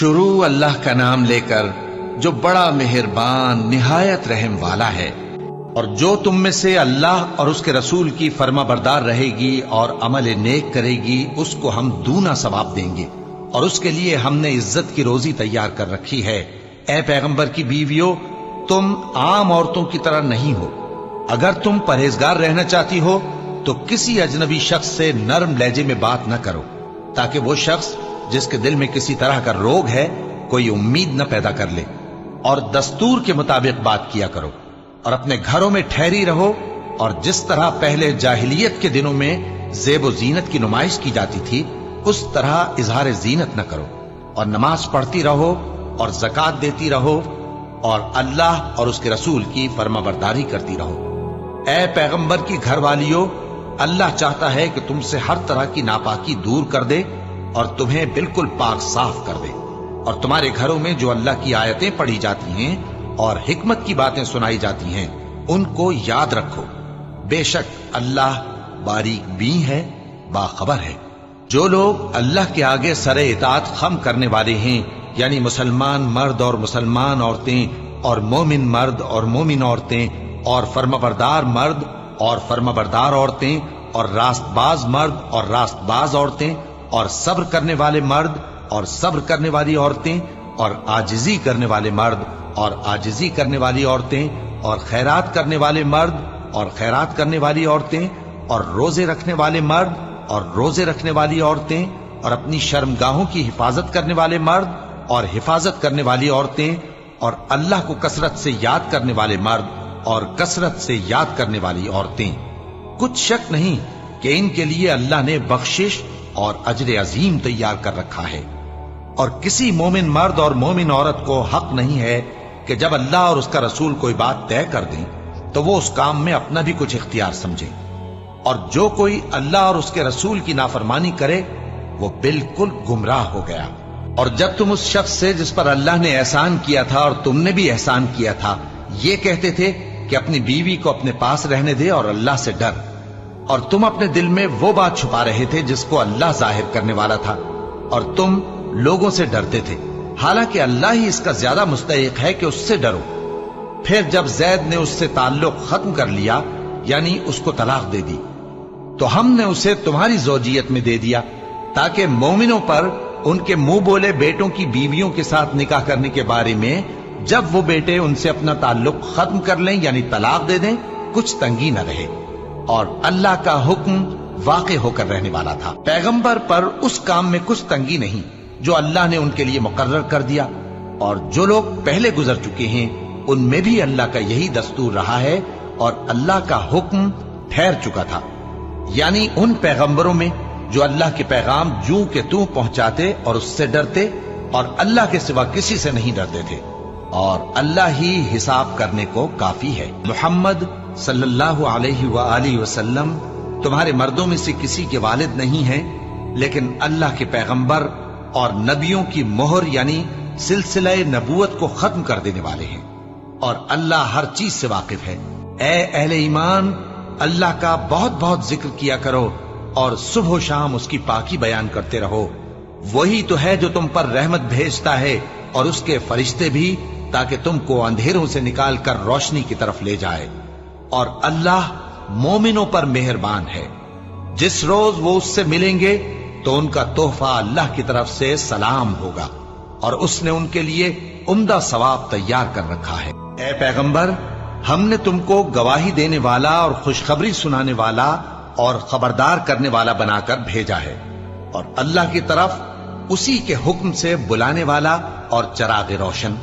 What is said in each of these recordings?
شروع اللہ کا نام لے کر جو بڑا مہربان نہایت رحم والا ہے۔ اور جو تم میں سے اللہ اور اس کے رسول کی فرما بردار رہے گی اور عمل نیک کرے گی اس کو ہم دونا ثواب دیں گے، اور اس کے لیے ہم نے عزت کی روزی تیار کر رکھی ہے۔ اے پیغمبر کی بیویوں، تم عام عورتوں کی طرح نہیں ہو۔ اگر تم پرہیزگار رہنا چاہتی ہو تو کسی اجنبی شخص سے نرم لہجے میں بات نہ کرو، تاکہ وہ شخص جس کے دل میں کسی طرح کا روگ ہے کوئی امید نہ پیدا کر لے، اور دستور کے مطابق بات کیا کرو، اور اپنے گھروں میں ٹھہری رہو، اور جس طرح پہلے جاہلیت کے دنوں میں زیب و زینت کی نمائش کی جاتی تھی اس طرح اظہار زینت نہ کرو، اور نماز پڑھتی رہو اور زکوٰۃ دیتی رہو، اور اللہ اور اس کے رسول کی فرما برداری کرتی رہو۔ اے پیغمبر کی گھر والیوں، اللہ چاہتا ہے کہ تم سے ہر طرح کی ناپاکی دور کر دے اور تمہیں بالکل پاک صاف کر دے، اور تمہارے گھروں میں جو اللہ کی آیتیں پڑھی جاتی ہیں اور حکمت کی باتیں سنائی جاتی ہیں ان کو یاد رکھو، بے شک اللہ باریک بین ہے، باخبر ہے۔ جو لوگ اللہ کے آگے سر اطاعت خم کرنے والے ہیں، یعنی مسلمان مرد اور مسلمان عورتیں، اور مومن مرد اور مومن عورتیں، اور فرمانبردار مرد اور فرمانبردار عورتیں، اور راست باز مرد اور راست باز عورتیں، اور صبر کرنے والے مرد اور صبر کرنے والی عورتیں، اور عاجزی کرنے والے مرد اور عاجزی کرنے والی عورتیں، اور خیرات کرنے والے مرد اور خیرات کرنے والی عورتیں، اور روزے رکھنے والے مرد اور روزے رکھنے والی عورتیں، اور اپنی شرمگاہوں کی حفاظت کرنے والے مرد اور حفاظت کرنے والی عورتیں، اور اللہ کو کثرت سے یاد کرنے والے مرد اور کثرت سے یاد کرنے والی عورتیں۔ کچھ شک نہیں کہ ان کے لیے اللہ نے بخشش اور اجر عظیم تیار کر رکھا ہے۔ اور کسی مومن مرد اور مومن عورت کو حق نہیں ہے کہ جب اللہ اور اس کا رسول کوئی بات طے کر دیں تو وہ اس کام میں اپنا بھی کچھ اختیار سمجھے، اور جو کوئی اللہ اور اس کے رسول کی نافرمانی کرے وہ بالکل گمراہ ہو گیا۔ اور جب تم اس شخص سے جس پر اللہ نے احسان کیا تھا اور تم نے بھی احسان کیا تھا یہ کہتے تھے کہ اپنی بیوی کو اپنے پاس رہنے دے اور اللہ سے ڈر، اور تم اپنے دل میں وہ بات چھپا رہے تھے جس کو اللہ ظاہر کرنے والا تھا، اور تم لوگوں سے ڈرتے تھے، حالانکہ اللہ ہی اس کا زیادہ مستحق ہے کہ اس سے ڈرو۔ پھر جب زید نے اس سے تعلق ختم کر لیا، یعنی اس کو طلاق دے دی، تو ہم نے اسے تمہاری زوجیت میں دے دیا تاکہ مومنوں پر ان کے منہ بولے بیٹوں کی بیویوں کے ساتھ نکاح کرنے کے بارے میں جب وہ بیٹے ان سے اپنا تعلق ختم کر لیں یعنی طلاق دے دیں کچھ تنگی نہ رہے، اور اللہ کا حکم واقع ہو کر رہنے والا تھا۔ پیغمبر پر اس کام میں کچھ تنگی نہیں جو اللہ نے ان کے لیے مقرر کر دیا، اور جو لوگ پہلے گزر چکے ہیں ان میں بھی اللہ کا یہی دستور رہا ہے، اور اللہ کا حکم ٹھہر چکا تھا، یعنی ان پیغمبروں میں جو اللہ کے پیغام جوں کہ توں پہنچاتے اور اس سے ڈرتے اور اللہ کے سوا کسی سے نہیں ڈرتے تھے، اور اللہ ہی حساب کرنے کو کافی ہے۔ محمد صلی اللہ علیہ وآلہ وسلم تمہارے مردوں میں سے کسی کے والد نہیں ہیں، لیکن اللہ کے پیغمبر اور نبیوں کی مہر یعنی سلسلہ نبوت کو ختم کر دینے والے ہیں، اور اللہ ہر چیز سے واقف ہے۔ اے اہل ایمان، اللہ کا بہت بہت ذکر کیا کرو اور صبح و شام اس کی پاکی بیان کرتے رہو، وہی تو ہے جو تم پر رحمت بھیجتا ہے اور اس کے فرشتے بھی، تاکہ تم کو اندھیروں سے نکال کر روشنی کی طرف لے جائے، اور اللہ مومنوں پر مہربان ہے۔ جس روز وہ اس سے ملیں گے تو ان کا تحفہ اللہ کی طرف سے سلام ہوگا، اور اس نے ان کے لیے عمدہ ثواب تیار کر رکھا ہے۔ اے پیغمبر، ہم نے تم کو گواہی دینے والا اور خوشخبری سنانے والا اور خبردار کرنے والا بنا کر بھیجا ہے، اور اللہ کی طرف اسی کے حکم سے بلانے والا اور چراغ روشن۔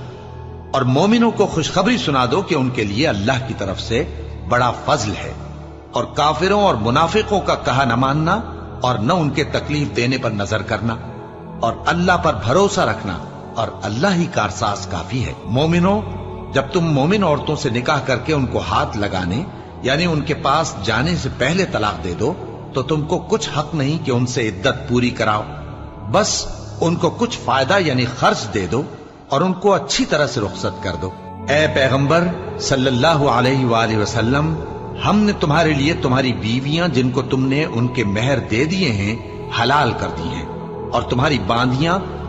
اور مومنوں کو خوشخبری سنا دو کہ ان کے لیے اللہ کی طرف سے بڑا فضل ہے، اور کافروں اور منافقوں کا کہا نہ ماننا اور نہ ان کے تکلیف دینے پر نظر کرنا، اور اللہ پر بھروسہ رکھنا، اور اللہ ہی کارساز کافی ہے۔ مومنوں، جب تم مومن عورتوں سے نکاح کر کے ان کو ہاتھ لگانے یعنی ان کے پاس جانے سے پہلے طلاق دے دو تو تم کو کچھ حق نہیں کہ ان سے عدت پوری کراؤ، بس ان کو کچھ فائدہ یعنی خرچ دے دو اور ان کو اچھی طرح سے رخصت کر دو۔ اے پیغمبر صلی اللہ علیہ وآلہ وسلم، ہم نے تمہارے لیے تمہاری بیویاں جن کو تم نے ان کے مہر دے دیے ہیں حلال کر دی ہیں، اور تمہاری باندیاں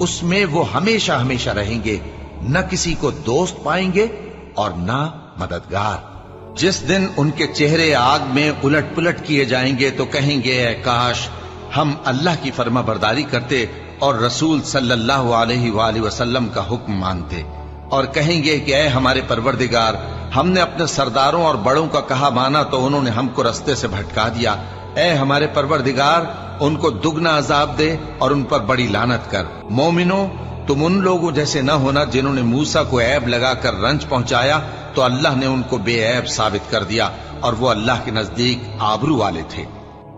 اس میں وہ ہمیشہ ہمیشہ رہیں گے، نہ کسی کو دوست پائیں گے اور نہ مددگار۔ جس دن ان کے چہرے آگ میں الٹ پلٹ کیے جائیں گے تو کہیں گے اے کاش ہم اللہ کی فرما برداری کرتے اور رسول صلی اللہ علیہ وآلہ وسلم کا حکم مانتے، اور کہیں گے کہ اے ہمارے پروردگار، ہم نے اپنے سرداروں اور بڑوں کا کہا مانا تو انہوں نے ہم کو رستے سے بھٹکا دیا۔ اے ہمارے پروردگار، ان کو دگنا عذاب دے اور ان پر بڑی لعنت کر۔ مومنوں، تم ان لوگوں جیسے نہ ہونا جنہوں نے موسیٰ کو عیب لگا کر رنج پہنچایا تو اللہ نے ان کو بے عیب ثابت کر دیا اور وہ اللہ کے نزدیک آبرو والے تھے۔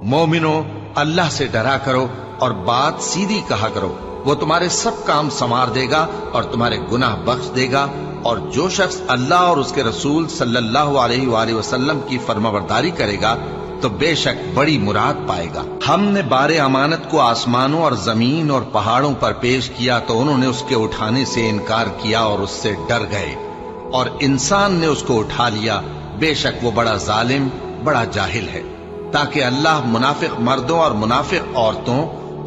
مومنوں، اللہ سے ڈرا کرو اور بات سیدھی کہا کرو، وہ تمہارے سب کام سنوار دے گا اور تمہارے گناہ بخش دے گا، اور جو شخص اللہ اور اس کے رسول صلی اللہ علیہ وآلہ وسلم کی فرمانبرداری کرے گا تو بے شک بڑی مراد پائے گا۔ ہم نے بار امانت کو آسمانوں اور زمین اور پہاڑوں پر پیش کیا تو انہوں نے اس کے اٹھانے سے انکار کیا اور اس سے ڈر گئے، اور انسان نے اس کو اٹھا لیا، بے شک وہ بڑا ظالم، بڑا جاہل ہے، تاکہ اللہ منافق مردوں اور منافق عورتوں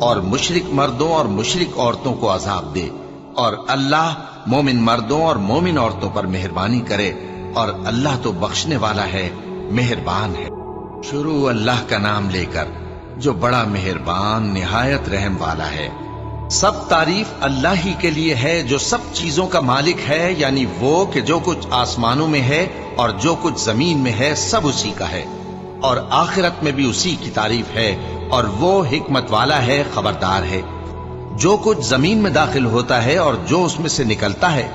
اور مشرک مردوں اور مشرک عورتوں کو عذاب دے، اور اللہ مومن مردوں اور مومن عورتوں پر مہربانی کرے، اور اللہ تو بخشنے والا ہے، مہربان ہے۔ شروع اللہ کا نام لے کر جو بڑا مہربان نہایت رحم والا ہے۔ سب تعریف اللہ ہی کے لیے ہے جو سب چیزوں کا مالک ہے، یعنی وہ کہ جو کچھ آسمانوں میں ہے اور جو کچھ زمین میں ہے سب اسی کا ہے، اور آخرت میں بھی اسی کی تعریف ہے، اور وہ حکمت والا ہے، خبردار ہے۔ جو کچھ زمین میں داخل ہوتا ہے اور جو اس میں سے نکلتا ہے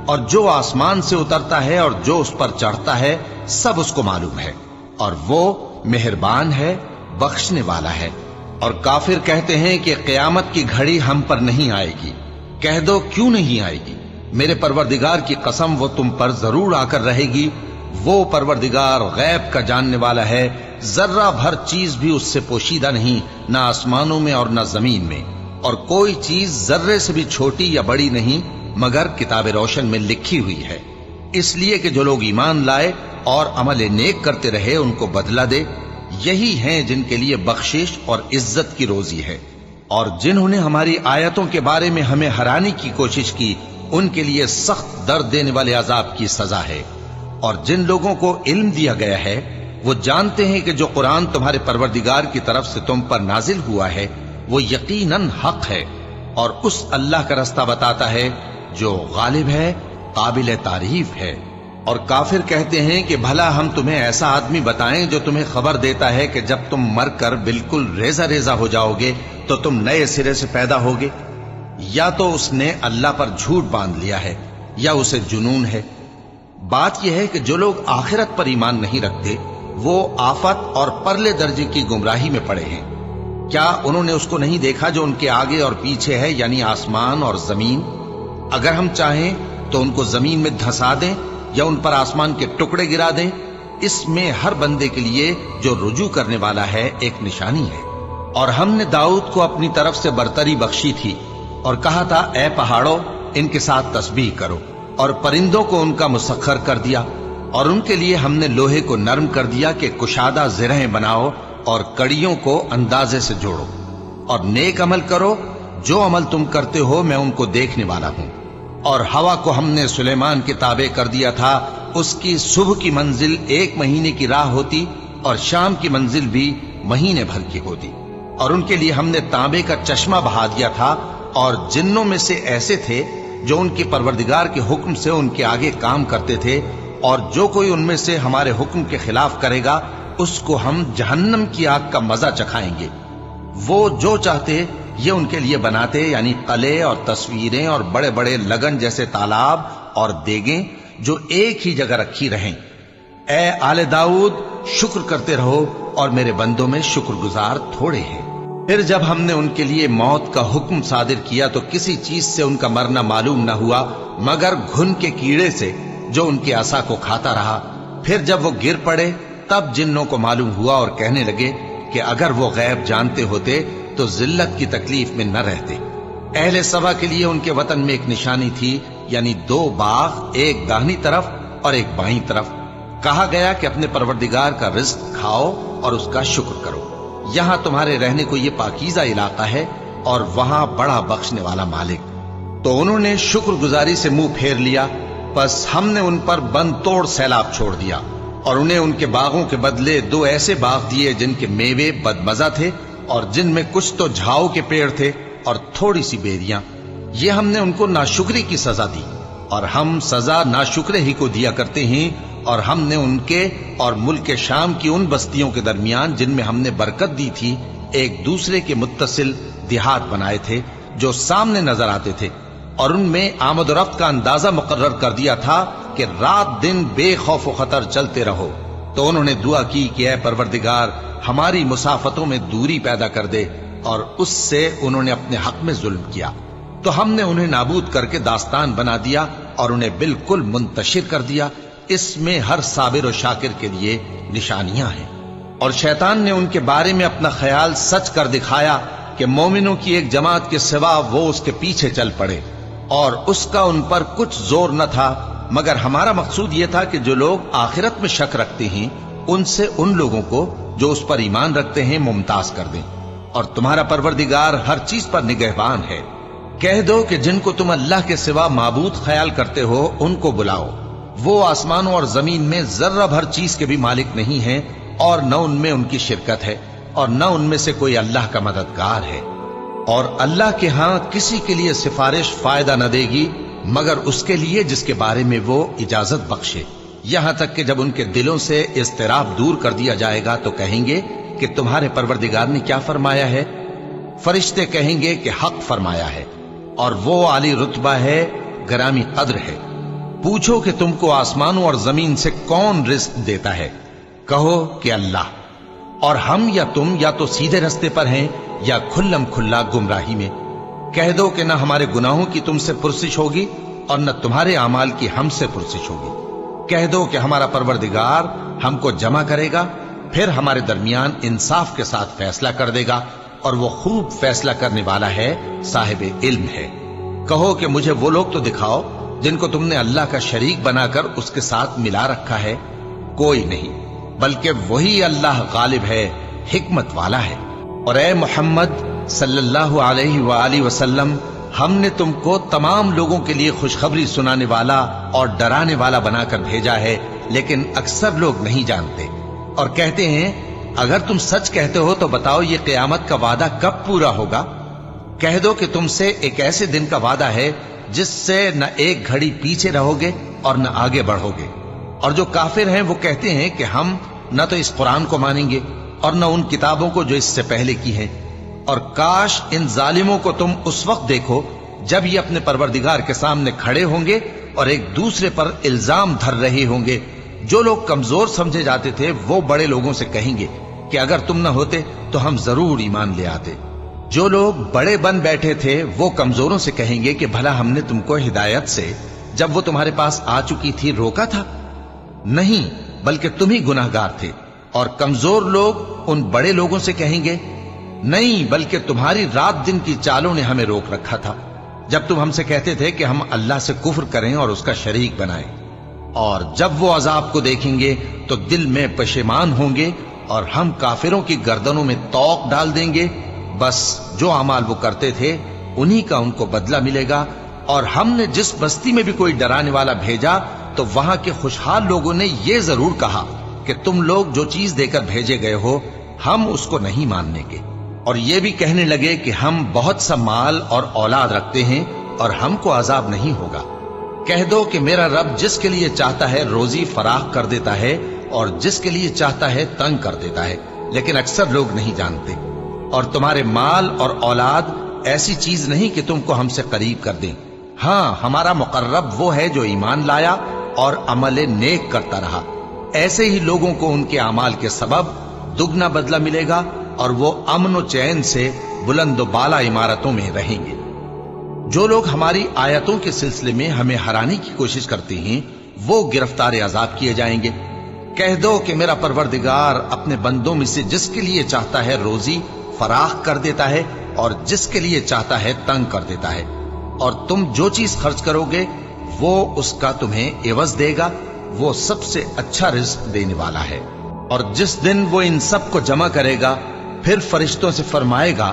اور جو آسمان سے اترتا ہے اور جو اس پر چڑھتا ہے سب اس کو معلوم ہے، اور وہ مہربان ہے، بخشنے والا ہے۔ اور کافر کہتے ہیں کہ قیامت کی گھڑی ہم پر نہیں آئے گی۔ کہہ دو کیوں نہیں آئے گی؟ میرے پروردگار کی قسم وہ تم پر ضرور آ کر رہے گی۔ وہ پروردگار غیب کا جاننے والا ہے، ذرہ بھر چیز بھی اس سے پوشیدہ نہیں، نہ آسمانوں میں اور نہ زمین میں، اور کوئی چیز ذرے سے بھی چھوٹی یا بڑی نہیں مگر کتاب روشن میں لکھی ہوئی ہے، اس لیے کہ جو لوگ ایمان لائے اور عمل نیک کرتے رہے ان کو بدلہ دے، یہی ہیں جن کے لیے بخشش اور عزت کی روزی ہے۔ اور جنہوں نے ہماری آیتوں کے بارے میں ہمیں ہرانے کی کوشش کی ان کے لیے سخت درد دینے والے عذاب کی سزا ہے۔ اور جن لوگوں کو علم دیا گیا ہے وہ جانتے ہیں کہ جو قرآن تمہارے پروردگار کی طرف سے تم پر نازل ہوا ہے وہ یقیناً حق ہے، اور اس اللہ کا رستہ بتاتا ہے جو غالب ہے، قابل تعریف ہے۔ اور کافر کہتے ہیں کہ بھلا ہم تمہیں ایسا آدمی بتائیں جو تمہیں خبر دیتا ہے کہ جب تم مر کر بالکل ریزہ ریزہ ہو جاؤ گے تو تم نئے سرے سے پیدا ہوگے؟ یا تو اس نے اللہ پر جھوٹ باندھ لیا ہے یا اسے جنون ہے۔ بات یہ ہے کہ جو لوگ آخرت پر ایمان نہیں رکھتے وہ آفت اور پرلے درجے کی گمراہی میں پڑے ہیں۔ کیا انہوں نے اس کو نہیں دیکھا جو ان کے آگے اور پیچھے ہے، یعنی آسمان اور زمین؟ اگر ہم چاہیں تو ان کو زمین میں دھسا دیں یا ان پر آسمان کے ٹکڑے گرا دیں، اس میں ہر بندے کے لیے جو رجوع کرنے والا ہے ایک نشانی ہے۔ اور ہم نے داؤد کو اپنی طرف سے برتری بخشی تھی اور کہا تھا اے پہاڑوں ان کے ساتھ تسبیح کرو، اور پرندوں کو ان کا مسخر کر دیا، اور ان کے لیے ہم نے لوہے کو نرم کر دیا کہ کشادہ زرہیں بناؤ اور کڑیوں کو اندازے سے جوڑو، اور نیک عمل کرو، جو عمل تم کرتے ہو میں ان کو دیکھنے والا ہوں۔ اور ہوا کو ہم نے سلیمان کے تابع کر دیا تھا، اس کی صبح کی منزل 1 مہینے کی راہ ہوتی اور شام کی منزل بھی مہینے بھر کی ہوتی۔ اور ان کے لیے ہم نے تانبے کا چشمہ بہا دیا تھا، اور جنوں میں سے ایسے تھے جو ان کے پروردگار کے حکم سے ان کے آگے کام کرتے تھے، اور جو کوئی ان میں سے ہمارے حکم کے خلاف کرے گا اس کو ہم جہنم کی آگ کا مزہ چکھائیں گے۔ وہ جو چاہتے یہ ان کے لیے بناتے، یعنی قلعے اور تصویریں اور بڑے بڑے لگن جیسے تالاب اور دیگیں جو ایک ہی جگہ رکھی رہیں۔ اے آل داؤد، شکر کرتے رہو اور میرے بندوں میں شکر گزار تھوڑے ہیں۔ پھر جب ہم نے ان کے لیے موت کا حکم صادر کیا تو کسی چیز سے ان کا مرنا معلوم نہ ہوا مگر گھن کے کیڑے سے جو ان کے عصا کو کھاتا رہا۔ پھر جب وہ گر پڑے تب جنوں کو معلوم ہوا اور کہنے لگے کہ اگر وہ غیب جانتے ہوتے تو ذلت کی تکلیف میں نہ رہتے۔ اہل سبا کے لیے ان کے وطن میں ایک نشانی تھی، یعنی 2 باغ، ایک داہنی طرف اور ایک بائیں طرف۔ کہا گیا کہ اپنے پروردگار کا رزق کھاؤ اور اس کا شکر کرو۔ یہاں تمہارے رہنے کو یہ پاکیزہ علاقہ ہے، اور وہاں بڑا بخشنے والا مالک۔ تو انہوں نے شکر گزاری سے منہ پھیر لیا، پس ہم نے ان پر بند توڑ سیلاب چھوڑ دیا، اور انہیں ان کے باغوں کے بدلے 2 ایسے باغ دیے جن کے میوے بدمزہ تھے، اور جن میں کچھ تو جھاؤ کے پیڑ تھے اور تھوڑی سی بیریاں۔ یہ ہم نے ان کو ناشکری کی سزا دی، اور ہم سزا ناشکرے ہی کو دیا کرتے ہیں۔ اور ہم نے ان کے اور ملک شام کی ان بستیوں کے درمیان جن میں ہم نے برکت دی تھی ایک دوسرے کے متصل دیہات بنائے تھے جو سامنے نظر آتے تھے، اور ان میں آمد و رفت کا اندازہ مقرر کر دیا تھا کہ رات دن بے خوف و خطر چلتے رہو۔ تو انہوں نے دعا کی کہ اے پروردگار ہماری مسافتوں میں دوری پیدا کر دے، اور اس سے انہوں نے اپنے حق میں ظلم کیا، تو ہم نے انہیں نابود کر کے داستان بنا دیا اور انہیں بالکل منتشر کر دیا۔ اس میں ہر صابر و شاکر کے لیے نشانیاں ہیں۔ اور شیطان نے ان کے بارے میں اپنا خیال سچ کر دکھایا کہ مومنوں کی ایک جماعت کے سوا وہ اس کے پیچھے چل پڑے، اور اس کا ان پر کچھ زور نہ تھا، مگر ہمارا مقصود یہ تھا کہ جو لوگ آخرت میں شک رکھتے ہیں ان سے ان لوگوں کو جو اس پر ایمان رکھتے ہیں ممتاز کر دیں۔ اور تمہارا پروردگار ہر چیز پر نگہبان ہے۔ کہہ دو کہ جن کو تم اللہ کے سوا معبود خیال کرتے ہو ان کو بلاؤ، وہ آسمانوں اور زمین میں ذرہ بھر چیز کے بھی مالک نہیں ہیں، اور نہ ان میں ان کی شرکت ہے، اور نہ ان میں سے کوئی اللہ کا مددگار ہے۔ اور اللہ کے ہاں کسی کے لیے سفارش فائدہ نہ دے گی مگر اس کے لیے جس کے بارے میں وہ اجازت بخشے، یہاں تک کہ جب ان کے دلوں سے اضطراب دور کر دیا جائے گا تو کہیں گے کہ تمہارے پروردگار نے کیا فرمایا ہے؟ فرشتے کہیں گے کہ حق فرمایا ہے، اور وہ عالی رتبہ ہے، گرامی قدر ہے۔ پوچھو کہ تم کو آسمانوں اور زمین سے کون رزق دیتا ہے؟ کہو کہ اللہ، اور ہم یا تم یا تو سیدھے رستے پر ہیں یا کھلم کھلا گمراہی میں۔ کہہ دو کہ نہ ہمارے گناہوں کی تم سے پرسش ہوگی اور نہ تمہارے اعمال کی ہم سے پرسش ہوگی۔ کہہ دو کہ ہمارا پروردگار ہم کو جمع کرے گا، پھر ہمارے درمیان انصاف کے ساتھ فیصلہ کر دے گا، اور وہ خوب فیصلہ کرنے والا ہے، صاحب علم ہے۔ کہو کہ مجھے وہ لوگ تو دکھاؤ جن کو تم نے اللہ کا شریک بنا کر اس کے ساتھ ملا رکھا ہے۔ کوئی نہیں، بلکہ وہی اللہ غالب ہے، حکمت والا ہے۔ اور اے محمد صلی اللہ علیہ وآلہ وسلم، ہم نے تم کو تمام لوگوں کے لیے خوشخبری سنانے والا اور ڈرانے والا بنا کر بھیجا ہے، لیکن اکثر لوگ نہیں جانتے، اور کہتے ہیں اگر تم سچ کہتے ہو تو بتاؤ یہ قیامت کا وعدہ کب پورا ہوگا؟ کہہ دو کہ تم سے ایک ایسے دن کا وعدہ ہے جس سے نہ ایک گھڑی پیچھے رہو گے اور نہ آگے بڑھو گے۔ اور جو کافر ہیں وہ کہتے ہیں کہ ہم نہ تو اس قرآن کو مانیں گے اور نہ ان کتابوں کو جو اس سے پہلے کی ہیں، اور کاش ان ظالموں کو تم اس وقت دیکھو جب یہ اپنے پروردگار کے سامنے کھڑے ہوں گے اور ایک دوسرے پر الزام دھر رہے ہوں گے۔ جو لوگ کمزور سمجھے جاتے تھے وہ بڑے لوگوں سے کہیں گے کہ اگر تم نہ ہوتے تو ہم ضرور ایمان لے آتے۔ جو لوگ بڑے بن بیٹھے تھے وہ کمزوروں سے کہیں گے کہ بھلا ہم نے تم کو ہدایت سے جب وہ تمہارے پاس آ چکی تھی روکا تھا؟ نہیں، بلکہ تم ہی گناہگار تھے۔ اور کمزور لوگ ان بڑے لوگوں سے کہیں گے نہیں، بلکہ تمہاری رات دن کی چالوں نے ہمیں روک رکھا تھا جب تم ہم سے کہتے تھے کہ ہم اللہ سے کفر کریں اور اس کا شریک بنائیں۔ اور جب وہ عذاب کو دیکھیں گے تو دل میں پشیمان ہوں گے، اور ہم کافروں کی گردنوں میں توق ڈال دیں گے۔ بس جو اعمال وہ کرتے تھے انہی کا ان کو بدلہ ملے گا۔ اور ہم نے جس بستی میں بھی کوئی ڈرانے والا بھیجا تو وہاں کے خوشحال لوگوں نے یہ ضرور کہا کہ تم لوگ جو چیز دے کر بھیجے گئے ہو ہم اس کو نہیں ماننے گے، اور یہ بھی کہنے لگے کہ ہم بہت سا مال اور اولاد رکھتے ہیں اور ہم کو عذاب نہیں ہوگا۔ کہہ دو کہ میرا رب جس کے لیے چاہتا ہے روزی فراخ کر دیتا ہے اور جس کے لیے چاہتا ہے تنگ کر دیتا ہے، لیکن اکثر لوگ نہیں جانتے۔ اور تمہارے مال اور اولاد ایسی چیز نہیں کہ تم کو ہم سے قریب کر دیں۔ ہاں، ہمارا مقرب وہ ہے جو ایمان لایا اور عمل نیک کرتا رہا۔ ایسے ہی لوگوں کو ان کے اعمال کے سبب دگنا بدلہ ملے گا، اور وہ امن و چین سے بلند و بالا عمارتوں میں رہیں گے۔ جو لوگ ہماری آیتوں کے سلسلے میں ہمیں ہرانے کی کوشش کرتے ہیں وہ گرفتار عذاب کیے جائیں گے۔ کہہ دو کہ میرا پروردگار اپنے بندوں میں سے جس کے لیے چاہتا ہے روزی فراخ کر دیتا ہے اور جس کے لیے چاہتا ہے تنگ کر دیتا ہے، اور تم جو چیز خرچ کرو گے وہ اس کا تمہیں عوض دے گا، وہ سب سے اچھا رزق دینے والا ہے۔ اور جس دن وہ ان سب کو جمع کرے گا پھر فرشتوں سے فرمائے گا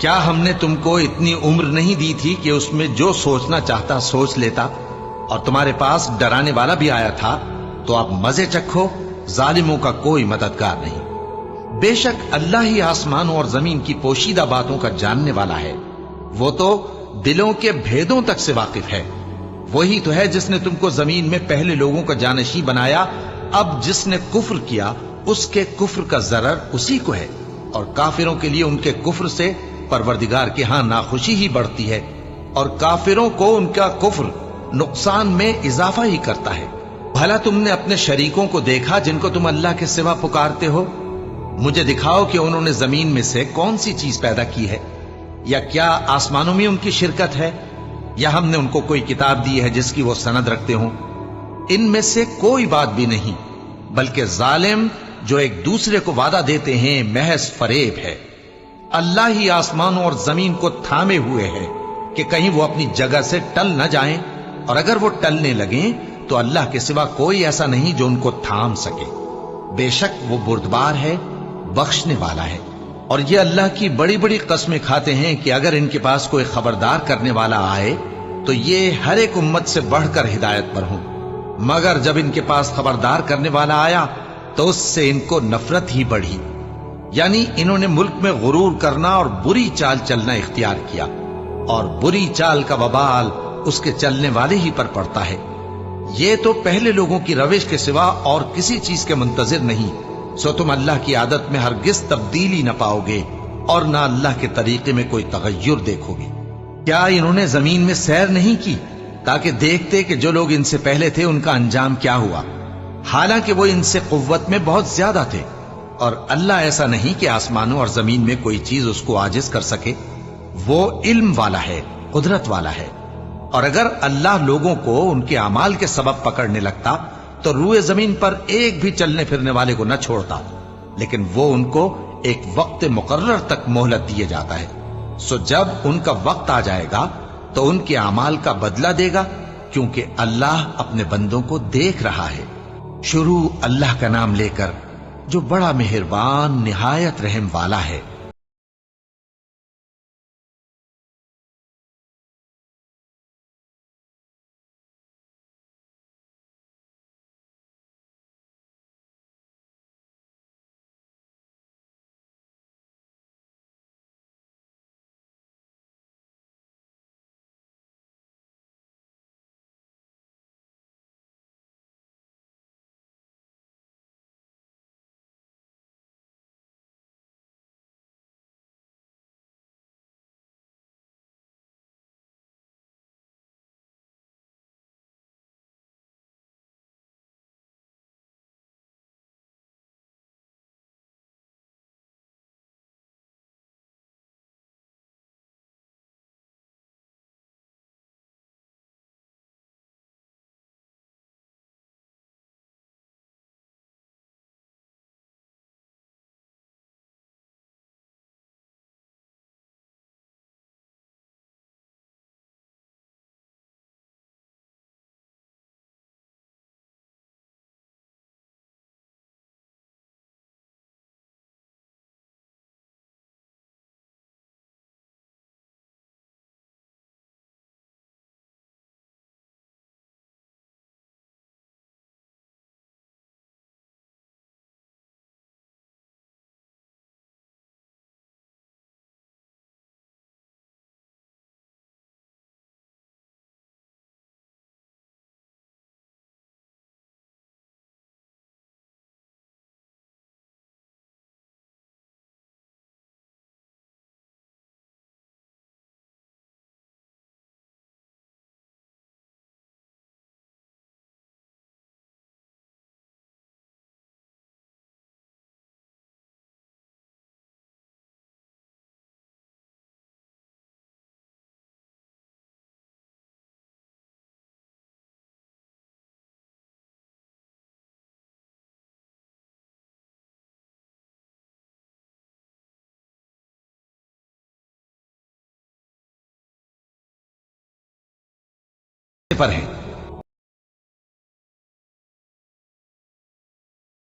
کیا ہم نے تم کو اتنی عمر نہیں دی تھی کہ اس میں جو سوچنا چاہتا سوچ لیتا، اور تمہارے پاس ڈرانے والا بھی آیا تھا؟ تو اب مزے چکھو، ظالموں کا کوئی مددگار نہیں۔ بے شک اللہ ہی آسمانوں اور زمین کی پوشیدہ باتوں کا جاننے والا ہے، وہ تو دلوں کے بھیدوں تک سے واقف ہے۔ وہی تو ہے جس نے تم کو زمین میں پہلے لوگوں کا جانشین بنایا۔ اب جس نے کفر کیا اس کے کفر کا ضرر اسی کو ہے، اور کافروں کے لیے ان کے کفر سے پروردگار کے ہاں ناخوشی ہی بڑھتی ہے، اور کافروں کو ان کا کفر نقصان میں اضافہ ہی کرتا ہے۔ بھلا تم نے اپنے شریکوں کو دیکھا جن کو تم اللہ کے سوا پکارتے ہو؟ مجھے دکھاؤ کہ انہوں نے زمین میں سے کون سی چیز پیدا کی ہے، یا کیا آسمانوں میں ان کی شرکت ہے، یا ہم نے ان کو کوئی کتاب دی ہے جس کی وہ سند رکھتے ہوں؟ ان میں سے کوئی بات بھی نہیں، بلکہ ظالم جو ایک دوسرے کو وعدہ دیتے ہیں محض فریب ہے۔ اللہ ہی آسمانوں اور زمین کو تھامے ہوئے ہے کہ کہیں وہ اپنی جگہ سے ٹل نہ جائیں، اور اگر وہ ٹلنے لگیں تو اللہ کے سوا کوئی ایسا نہیں جو ان کو تھام سکے۔ بے شک وہ بردبار ہے، بخشنے والا ہے۔ اور یہ اللہ کی بڑی بڑی قسمیں کھاتے ہیں کہ اگر ان کے پاس کوئی خبردار کرنے والا آئے تو یہ ہر ایک امت سے بڑھ کر ہدایت پر ہوں، مگر جب ان کے پاس خبردار کرنے والا آیا تو اس سے ان کو نفرت ہی بڑھی، یعنی انہوں نے ملک میں غرور کرنا اور بری چال چلنا اختیار کیا، اور بری چال کا وبال اس کے چلنے والے ہی پر پڑتا ہے۔ یہ تو پہلے لوگوں کی روش کے سوا اور کسی چیز کے منتظر نہیں، سو تم اللہ کی عادت میں ہرگز تبدیلی نہ پاؤ گے، اور نہ اللہ کے طریقے میں کوئی تغیر دیکھو گے۔ کیا انہوں نے زمین میں سیر نہیں کی تاکہ دیکھتے کہ جو لوگ ان سے پہلے تھے ان کا انجام کیا ہوا، حالانکہ وہ ان سے قوت میں بہت زیادہ تھے؟ اور اللہ ایسا نہیں کہ آسمانوں اور زمین میں کوئی چیز اس کو عاجز کر سکے، وہ علم والا ہے، قدرت والا ہے۔ اور اگر اللہ لوگوں کو ان کے اعمال کے سبب پکڑنے لگتا تو روئے زمین پر ایک بھی چلنے پھرنے والے کو نہ چھوڑتا، لیکن وہ ان کو ایک وقت مقرر تک مہلت دیے جاتا ہے، سو جب ان کا وقت آ جائے گا تو ان کے اعمال کا بدلہ دے گا، کیونکہ اللہ اپنے بندوں کو دیکھ رہا ہے۔ شروع اللہ کا نام لے کر جو بڑا مہربان نہایت رحم والا ہے۔ پر ہے